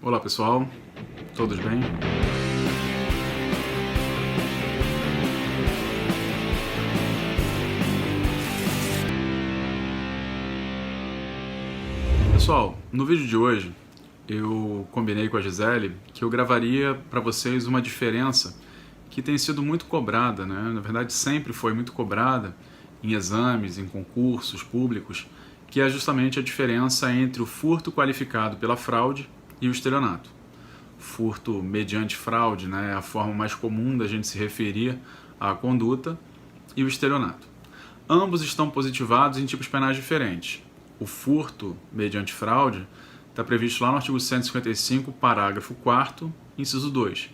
Olá pessoal, todos bem? Pessoal, no vídeo de hoje eu combinei com a Gisele que eu gravaria para vocês uma diferença que tem sido muito cobrada, né? Na verdade sempre foi muito cobrada em exames, em concursos públicos, que é justamente a diferença entre o furto qualificado pela fraude e o estelionato. Furto mediante fraude, né, é a forma mais comum da gente se referir à conduta, e o estelionato. Ambos estão positivados em tipos penais diferentes. O furto mediante fraude está previsto lá no artigo 155, parágrafo 4º, inciso 2.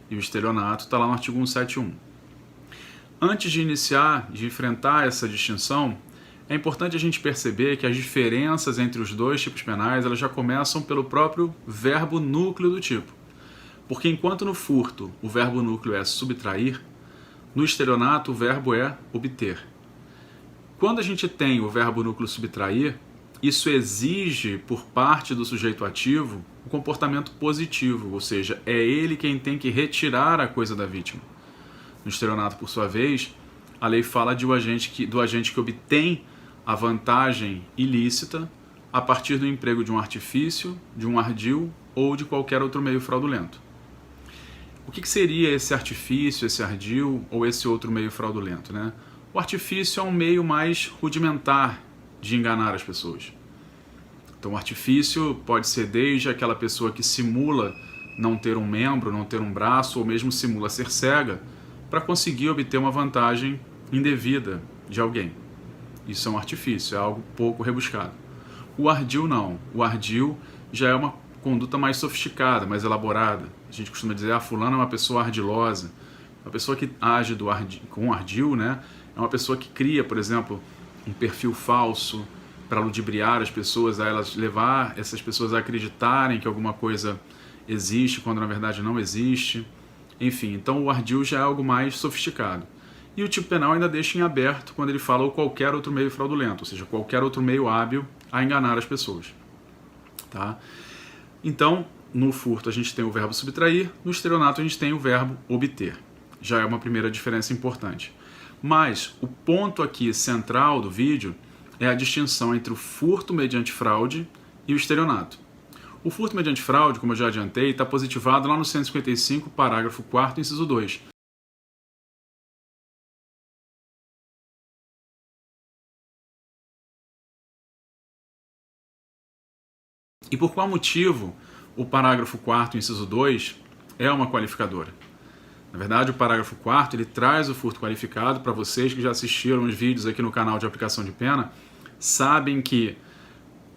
E o estelionato está lá no artigo 171. Antes de iniciar, de enfrentar essa distinção, é importante a gente perceber que as diferenças entre os dois tipos penais elas já começam pelo próprio verbo núcleo do tipo. Porque enquanto no furto o verbo núcleo é subtrair, no estelionato o verbo é obter. Quando a gente tem o verbo núcleo subtrair, isso exige por parte do sujeito ativo um comportamento positivo, ou seja, é ele quem tem que retirar a coisa da vítima. No estelionato, por sua vez, a lei fala do agente que obtém a vantagem ilícita a partir do emprego de um artifício, de um ardil ou de qualquer outro meio fraudulento. O que seria esse artifício, esse ardil ou esse outro meio fraudulento, né? O artifício é um meio mais rudimentar de enganar as pessoas. Então o artifício pode ser desde aquela pessoa que simula não ter um membro, não ter um braço, ou mesmo simula ser cega, para conseguir obter uma vantagem indevida de alguém. Isso é um artifício, é algo pouco rebuscado. O ardil não. O ardil já é uma conduta mais sofisticada, mais elaborada. A gente costuma dizer, fulano é uma pessoa ardilosa. Uma pessoa que age com ardil, né, é uma pessoa que cria, por exemplo, um perfil falso para ludibriar as pessoas, a elas levar essas pessoas a acreditarem que alguma coisa existe, quando na verdade não existe. Enfim, então o ardil já é algo mais sofisticado. E o tipo penal ainda deixa em aberto quando ele fala ou qualquer outro meio fraudulento, ou seja, qualquer outro meio hábil a enganar as pessoas. Tá? Então, no furto a gente tem o verbo subtrair, no estelionato a gente tem o verbo obter. Já é uma primeira diferença importante. Mas o ponto aqui central do vídeo é a distinção entre o furto mediante fraude e o estelionato. O furto mediante fraude, como eu já adiantei, está positivado lá no 155, parágrafo 4º, inciso 2. E por qual motivo o parágrafo 4º, inciso 2, é uma qualificadora? Na verdade, o parágrafo 4º ele traz o furto qualificado. Para vocês que já assistiram os vídeos aqui no canal de aplicação de pena, sabem que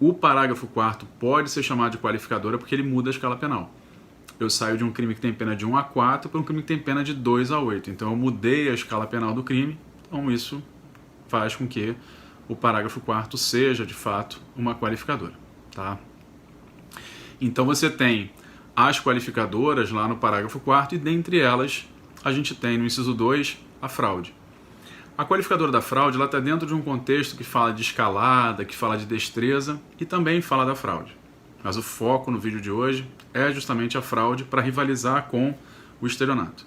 o parágrafo 4º pode ser chamado de qualificadora porque ele muda a escala penal. Eu saio de um crime que tem pena de 1 a 4 para um crime que tem pena de 2 a 8. Então eu mudei a escala penal do crime, então isso faz com que o parágrafo 4º seja, de fato, uma qualificadora. Tá? Então você tem as qualificadoras lá no parágrafo 4º e dentre elas a gente tem no inciso 2 a fraude. A qualificadora da fraude está dentro de um contexto que fala de escalada, que fala de destreza e também fala da fraude. Mas o foco no vídeo de hoje é justamente a fraude para rivalizar com o estelionato.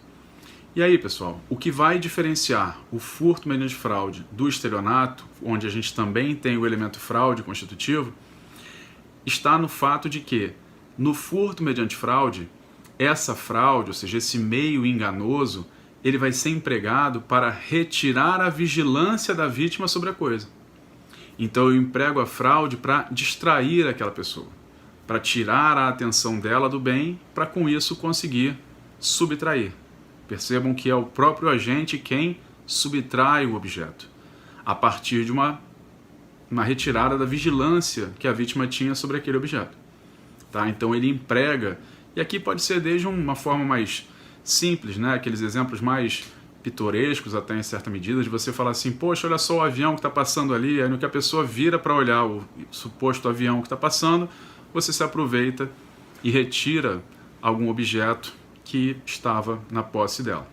E aí, pessoal, o que vai diferenciar o furto mediante fraude do estelionato, onde a gente também tem o elemento fraude constitutivo, está no fato de que no furto mediante fraude, essa fraude, ou seja, esse meio enganoso, ele vai ser empregado para retirar a vigilância da vítima sobre a coisa. Então eu emprego a fraude para distrair aquela pessoa, para tirar a atenção dela do bem, para com isso conseguir subtrair. Percebam que é o próprio agente quem subtrai o objeto, a partir de uma retirada da vigilância que a vítima tinha sobre aquele objeto. Tá? Então ele emprega, e aqui pode ser desde uma forma mais simples, né? Aqueles exemplos mais pitorescos até em certa medida, de você falar assim, poxa, olha só o avião que está passando ali, aí no que a pessoa vira para olhar o suposto avião que está passando, você se aproveita e retira algum objeto que estava na posse dela.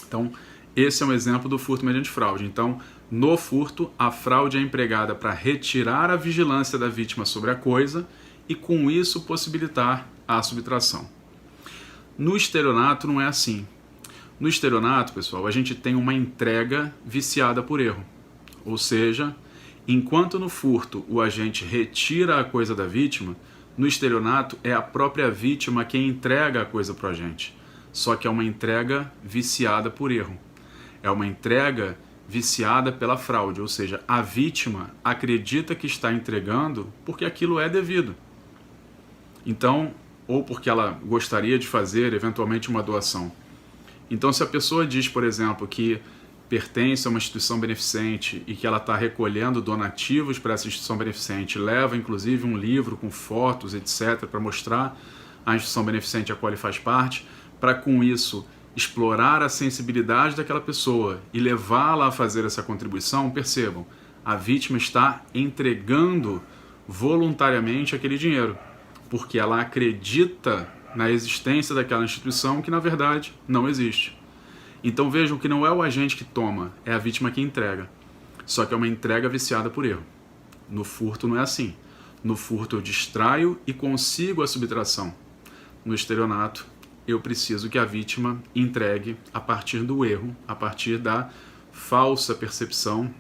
Então, esse é um exemplo do furto mediante fraude. Então, no furto, a fraude é empregada para retirar a vigilância da vítima sobre a coisa e, com isso, possibilitar à subtração. No estelionato não é assim. No estelionato, pessoal, a gente tem uma entrega viciada por erro. Ou seja, enquanto no furto o agente retira a coisa da vítima, no estelionato é a própria vítima quem entrega a coisa para o agente. Só que é uma entrega viciada por erro. É uma entrega viciada pela fraude, ou seja, a vítima acredita que está entregando porque aquilo é devido. Então, ou porque ela gostaria de fazer eventualmente uma doação. Então, se a pessoa diz, por exemplo, que pertence a uma instituição beneficente e que ela está recolhendo donativos para essa instituição beneficente, leva inclusive um livro com fotos, etc., para mostrar a instituição beneficente a qual ele faz parte, para com isso explorar a sensibilidade daquela pessoa e levá-la a fazer essa contribuição, percebam, a vítima está entregando voluntariamente aquele dinheiro, porque ela acredita na existência daquela instituição que na verdade não existe. Então vejam que não é o agente que toma, é a vítima que entrega. Só que é uma entrega viciada por erro. No furto não é assim. No furto eu distraio e consigo a subtração. No estelionato eu preciso que a vítima entregue a partir do erro, a partir da falsa percepção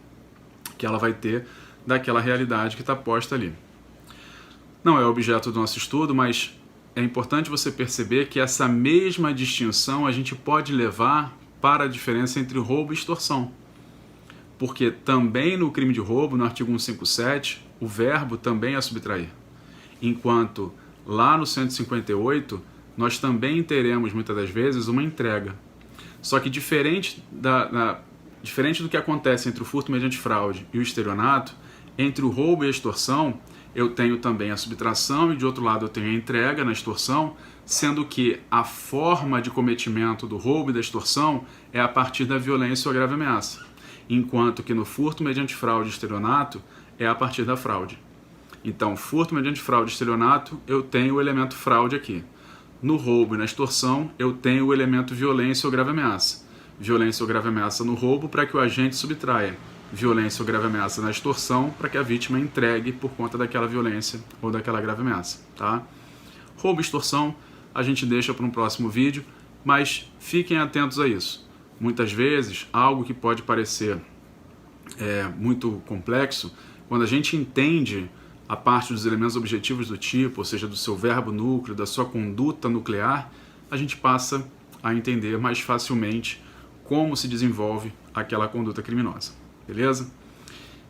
que ela vai ter daquela realidade que está posta ali. Não é objeto do nosso estudo, mas é importante você perceber que essa mesma distinção a gente pode levar para a diferença entre roubo e extorsão. Porque também no crime de roubo, no artigo 157, o verbo também é subtrair. Enquanto lá no 158, nós também teremos muitas das vezes uma entrega. Só que diferente do que acontece entre o furto mediante fraude e o estelionato, entre o roubo e a extorsão, eu tenho também a subtração e de outro lado eu tenho a entrega na extorsão, sendo que a forma de cometimento do roubo e da extorsão é a partir da violência ou grave ameaça, enquanto que no furto mediante fraude e estelionato é a partir da fraude. Então, furto mediante fraude e estelionato, eu tenho o elemento fraude aqui. No roubo e na extorsão, eu tenho o elemento violência ou grave ameaça. Violência ou grave ameaça no roubo para que o agente subtraia. Violência ou grave ameaça na extorsão para que a vítima entregue por conta daquela violência ou daquela grave ameaça. Tá? Roubo e extorsão a gente deixa para um próximo vídeo, mas fiquem atentos a isso. Muitas vezes, algo que pode parecer muito complexo, quando a gente entende a parte dos elementos objetivos do tipo, ou seja, do seu verbo núcleo, da sua conduta nuclear, a gente passa a entender mais facilmente como se desenvolve aquela conduta criminosa. Beleza?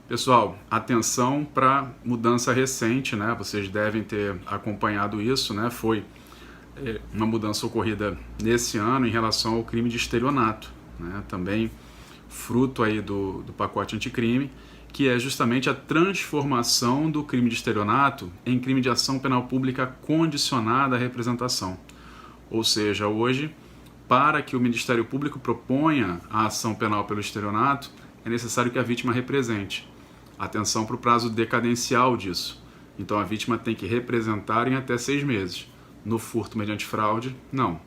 Pessoal, atenção para mudança recente, né? Vocês devem ter acompanhado isso, né? Foi uma mudança ocorrida nesse ano em relação ao crime de estelionato, né? Também fruto aí do pacote anticrime, que é justamente a transformação do crime de estelionato em crime de ação penal pública condicionada à representação. Ou seja, hoje, para que o Ministério Público proponha a ação penal pelo estelionato, é necessário que a vítima represente. Atenção para o prazo decadencial disso. Então a vítima tem que representar em até 6 meses. No furto mediante fraude, não.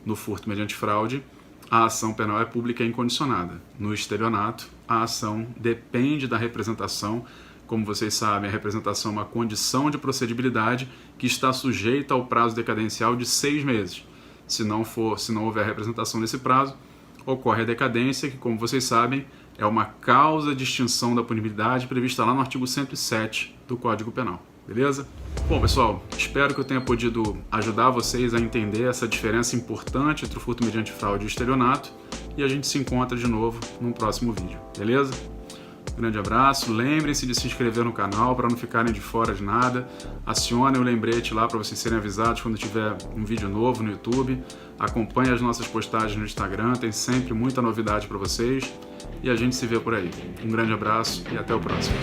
No furto mediante fraude, a ação penal é pública e incondicionada. No estelionato, a ação depende da representação. Como vocês sabem, a representação é uma condição de procedibilidade que está sujeita ao prazo decadencial de 6 meses. Se não houver representação nesse prazo, ocorre a decadência, que, como vocês sabem, é uma causa de extinção da punibilidade prevista lá no artigo 107 do Código Penal. Beleza? Bom, pessoal, espero que eu tenha podido ajudar vocês a entender essa diferença importante entre o furto mediante fraude e o estelionato, e a gente se encontra de novo num próximo vídeo. Beleza? Um grande abraço, lembrem-se de se inscrever no canal para não ficarem de fora de nada, acionem o lembrete lá para vocês serem avisados quando tiver um vídeo novo no YouTube, acompanhem as nossas postagens no Instagram, tem sempre muita novidade para vocês, e a gente se vê por aí. Um grande abraço e até o próximo.